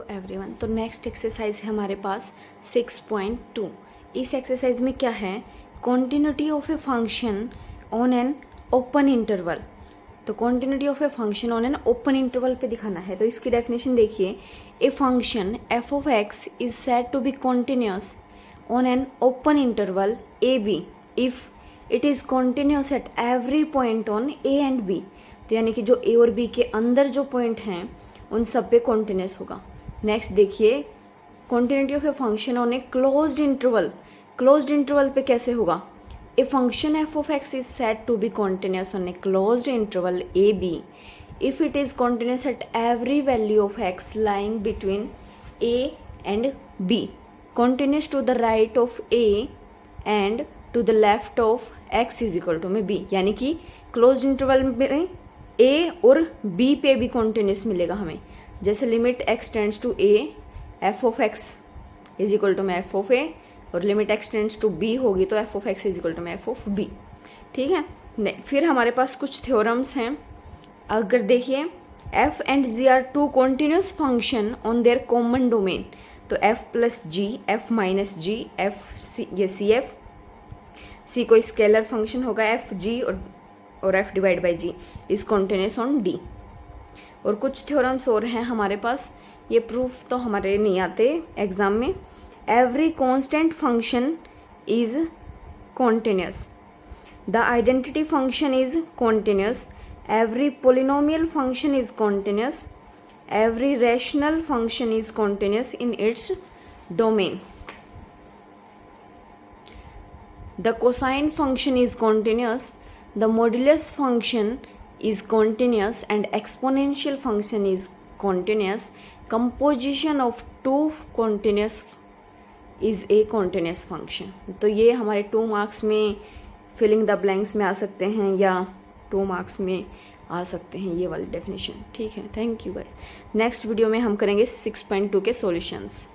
Hello everyone. तो next exercise है हमारे पास 6.2। इस एक्सरसाइज में क्या है, continuity of a function on an open interval. तो continuity of a function on an open interval पे दिखाना है। तो इसकी डेफिनेशन देखिए, a function f of x is said to be continuous on an open interval a b if it is continuous at every point on a and b. तो यानी कि जो ए और बी के अंदर जो पॉइंट हैं उन सब पे कॉन्टिन्यूस होगा। नेक्स्ट देखिए, continuity of a function on a closed interval. Closed interval पे कैसे होगा, a function f of x is said to be continuous on a closed interval a b if it is continuous at every value of x lying between a and b, continuous to the right of a and to the left of x is equal to में b. यानी कि closed interval में ए और B पे भी continuous मिलेगा हमें। जैसे limit x tends to a, f of x is equal to में एफ ऑफ ए, और limit x tends to b होगी तो f of x is equal to में एफ ऑफ बी। ठीक है। फिर हमारे पास कुछ थ्योरम्स हैं। अगर देखिए, f and g are two continuous function on their common domain. तो f plus g, f minus g, f c, ये सी एफ, सी कोई स्केलर फंक्शन होगा एफ जी, और f divide by g is continuous on D. और कुछ theorems और हैं हमारे पास, ये प्रूफ तो हमारे नहीं आते एग्जाम में। Every constant function is continuous, the identity function is continuous, every polynomial function is continuous, every rational function is continuous in its domain, the cosine function is continuous, the modulus function is continuous and exponential function is continuous, composition of two continuous is a continuous function। तो ये हमारे 2 marks में filling the blanks में आ सकते हैं या 2 marks में आ सकते हैं ये वाली डेफिनेशन। ठीक है, thank you guys. Next video में हम करेंगे 6.2 के सॉल्यूशंस।